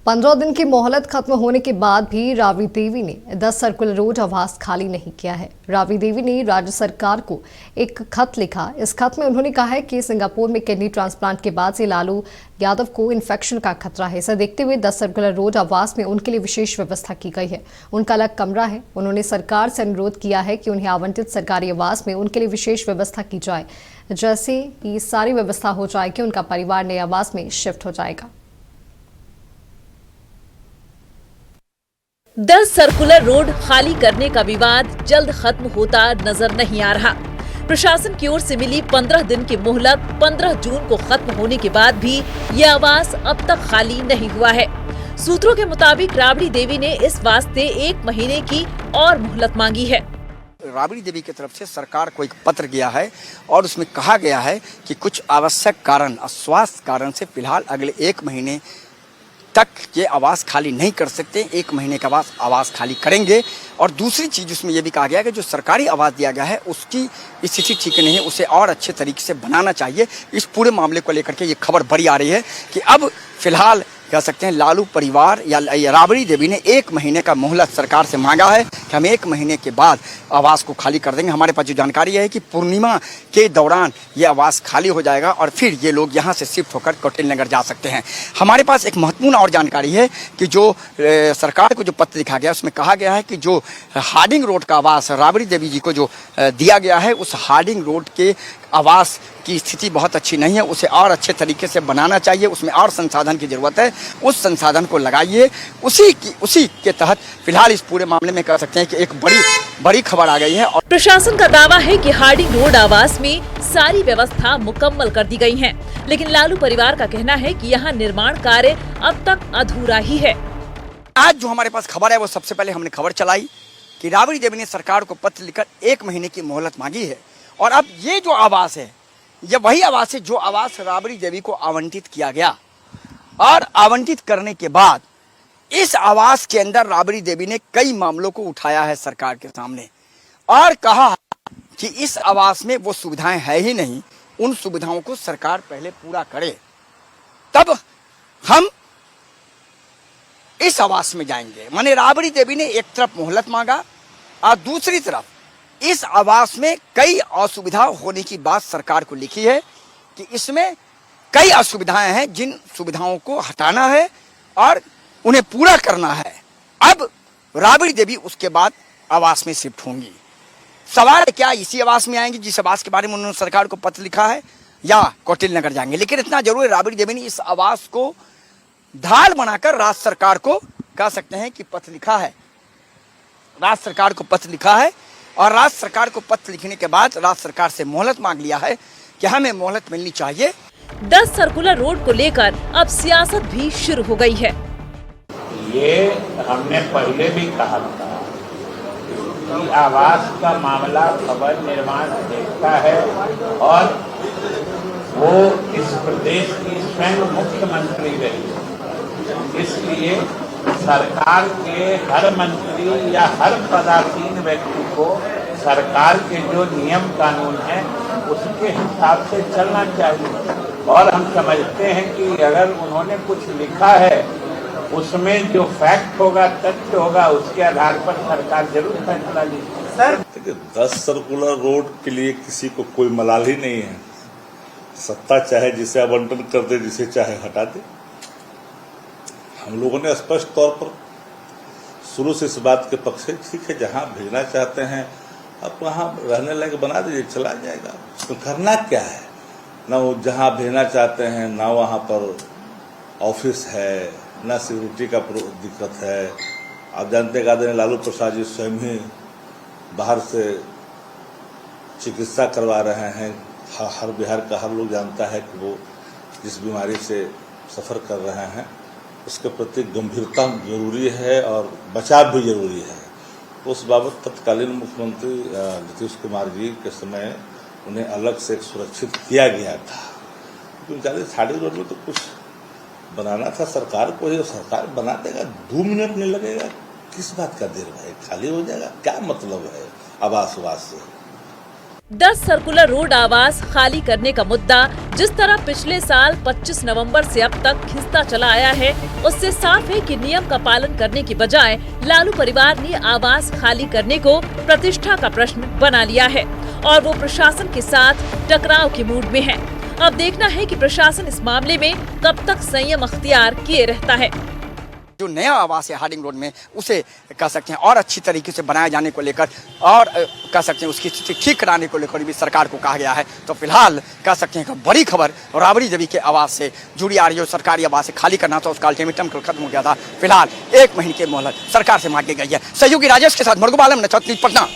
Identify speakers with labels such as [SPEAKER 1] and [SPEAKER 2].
[SPEAKER 1] 15 दिन की मोहलत खत्म होने के बाद भी राबड़ी देवी ने 10 सर्कुलर रोड आवास खाली नहीं किया है। राबड़ी देवी ने राज्य सरकार को एक खत लिखा। इस खत में उन्होंने कहा है कि सिंगापुर में किडनी ट्रांसप्लांट के बाद से लालू यादव को इन्फेक्शन का खतरा है। इसे देखते हुए 10 सर्कुलर रोड आवास में उनके लिए विशेष व्यवस्था की गई है। उनका अलग कमरा है। उन्होंने सरकार से अनुरोध किया है कि उन्हें आवंटित सरकारी आवास में उनके लिए विशेष व्यवस्था की जाए। जैसे ही सारी व्यवस्था हो जाएगी, उनका परिवार नए आवास में शिफ्ट हो जाएगा।
[SPEAKER 2] 10 सर्कुलर रोड खाली करने का विवाद जल्द खत्म होता नजर नहीं आ रहा। प्रशासन की ओर से मिली 15 दिन की मोहलत 15 जून को खत्म होने के बाद भी यह आवास अब तक खाली नहीं हुआ है। सूत्रों के मुताबिक राबड़ी देवी ने इस वास्ते 1 महीने की और मोहलत मांगी है।
[SPEAKER 3] राबड़ी देवी की तरफ से सरकार को एक पत्र गया है और उसमें कहा गया है कि कुछ आवश्यक कारण, स्वास्थ्य कारण से फिलहाल अगले 1 महीने तक ये आवास खाली नहीं कर सकते। 1 महीने का आवास खाली करेंगे। और दूसरी चीज उसमें यह भी कहा गया है कि जो सरकारी आवास दिया गया है उसकी स्थिति ठीक नहीं है, उसे और अच्छे तरीके से बनाना चाहिए। इस पूरे मामले को लेकर के ये खबर बड़ी आ रही है कि अब फिलहाल कह सकते हैं लालू परिवार या राबड़ी देवी ने 1 महीने का मोहलत सरकार से मांगा है कि हम 1 महीने के बाद आवास को खाली कर देंगे। हमारे पास जो जानकारी है कि पूर्णिमा के दौरान ये आवास खाली हो जाएगा और फिर ये लोग यहाँ से शिफ्ट होकर कौटिल्य नगर जा सकते हैं। हमारे पास एक महत्वपूर्ण और जानकारी है कि जो सरकार को जो पत्र लिखा गया उसमें कहा गया है कि जो हार्डिंग रोड का आवास राबड़ी देवी जी को जो दिया गया है, उस हार्डिंग रोड के आवास की स्थिति बहुत अच्छी नहीं है। उसे और अच्छे तरीके से बनाना चाहिए, उसमें और संसाधन की जरूरत है। उस संसाधन को लगाइए। उसी के तहत फिलहाल इस पूरे मामले में कह सकते हैं कि एक बड़ी खबर आ गई है। और
[SPEAKER 2] प्रशासन का दावा है कि हार्डिंग रोड आवास में सारी व्यवस्था मुकम्मल कर दी गई है, लेकिन लालू परिवार का कहना है कि यहाँ निर्माण कार्य अब तक अधूरा ही है।
[SPEAKER 3] आज जो हमारे पास खबर है वो सबसे पहले हमने खबर चलाई कि राबड़ी देवी ने सरकार को पत्र लिखकर 1 महीने की मोहलत मांगी है। और अब ये जो आवास है, ये वही आवास है जो आवास राबड़ी देवी को आवंटित किया गया। और आवंटित करने के बाद इस आवास के अंदर राबड़ी देवी ने कई मामलों को उठाया है सरकार के सामने और कहा कि इस आवास में वो सुविधाएं है ही नहीं, उन सुविधाओं को सरकार पहले पूरा करे, तब हम इस आवास में जाएंगे। माने राबड़ी देवी ने एक तरफ मोहलत मांगा और दूसरी तरफ इस आवास में कई असुविधा होने की बात सरकार को लिखी है कि इसमें कई असुविधाएं हैं, जिन सुविधाओं को हटाना है और उन्हें पूरा करना है। अब राबड़ी देवी उसके बाद आवास में शिफ्ट होंगी। सवाल क्या इसी आवास में आएंगी जिस आवास के बारे में उन्होंने सरकार को पत्र लिखा है, या कौटिल्य नगर जाएंगे? लेकिन इतना जरूर है, राबड़ी देवी ने इस आवास को ढाल बनाकर राज्य सरकार को कह सकते हैं कि पत्र लिखा है। राज्य सरकार को पत्र लिखा है और राज्य सरकार को पत्र लिखने के बाद राज्य सरकार से मोहलत मांग लिया है कि हमें मोहलत मिलनी चाहिए।
[SPEAKER 2] 10 सर्कुलर रोड को लेकर अब सियासत भी शुरू हो गई है।
[SPEAKER 4] ये हमने पहले भी कहा था कि आवास का मामला भवन निर्माण देखता है और वो इस प्रदेश की स्वयं मुख्यमंत्री रही, इसलिए सरकार के हर मंत्री या हर पदासीन व्यक्ति को सरकार के जो नियम कानून है उसके हिसाब से चलना चाहिए। और हम समझते हैं कि अगर उन्होंने कुछ लिखा है उसमें जो फैक्ट होगा, तथ्य होगा, उसके आधार पर सरकार जरूर फैसला लेगी। सर,
[SPEAKER 5] 10 सर्कुलर रोड के लिए किसी को कोई मलाल ही नहीं है। सत्ता चाहे जिसे आवंटन कर दे, जिसे चाहे हटा दे। हम लोगों ने स्पष्ट तौर पर शुरू से इस बात के पक्ष है, ठीक है, जहां भेजना चाहते हैं आप वहां रहने लायक बना दीजिए, चला जाएगा। उसको करना क्या है? ना वो जहां भेजना चाहते हैं ना वहां पर ऑफिस है, ना सिक्योरिटी का दिक्कत है। आप जानते हैं आदरणीय लालू प्रसाद जी स्वयं ही बाहर से चिकित्सा करवा रहे हैं। हर बिहार का हर लोग जानता है कि वो जिस बीमारी से सफ़र कर रहे हैं उसके प्रति गंभीरता जरूरी है और बचाव भी जरूरी है। उस बाबत तत्कालीन मुख्यमंत्री नीतीश कुमार जी के समय उन्हें अलग से सुरक्षित किया गया था। क्योंकि खाड़ी रोड में तो कुछ बनाना था सरकार को, ही सरकार बना देगा, 2 मिनट नहीं लगेगा। किस बात का देर भाई, खाली हो जाएगा, क्या मतलब है आवास से?
[SPEAKER 2] 10 सर्कुलर रोड आवास खाली करने का मुद्दा जिस तरह पिछले साल 25 नवंबर से अब तक खिंचता चला आया है, उससे साफ है कि नियम का पालन करने की बजाय लालू परिवार ने आवास खाली करने को प्रतिष्ठा का प्रश्न बना लिया है और वो प्रशासन के साथ टकराव के मूड में है। अब देखना है कि प्रशासन इस मामले में कब तक संयम अख्तियार किए रहता है।
[SPEAKER 3] जो नया आवास है हार्डिंग रोड में, उसे कह सकते हैं और अच्छी तरीके से बनाए जाने को लेकर और कह सकते हैं उसकी स्थिति ठीक कराने को लेकर भी सरकार को कहा गया है। तो फिलहाल कह सकते हैं कि बड़ी खबर राबड़ी देवी के आवास से जुड़ी आ रही है। सरकारी आवास से खाली करना था, उसका अल्टीमेटम खत्म हो गया था। फिलहाल 1 महीने की मोहलत सरकार से मांगी गई है। सहयोगी राजेश के साथ मरगुब आलम, नचौत न्यूज़, पटना।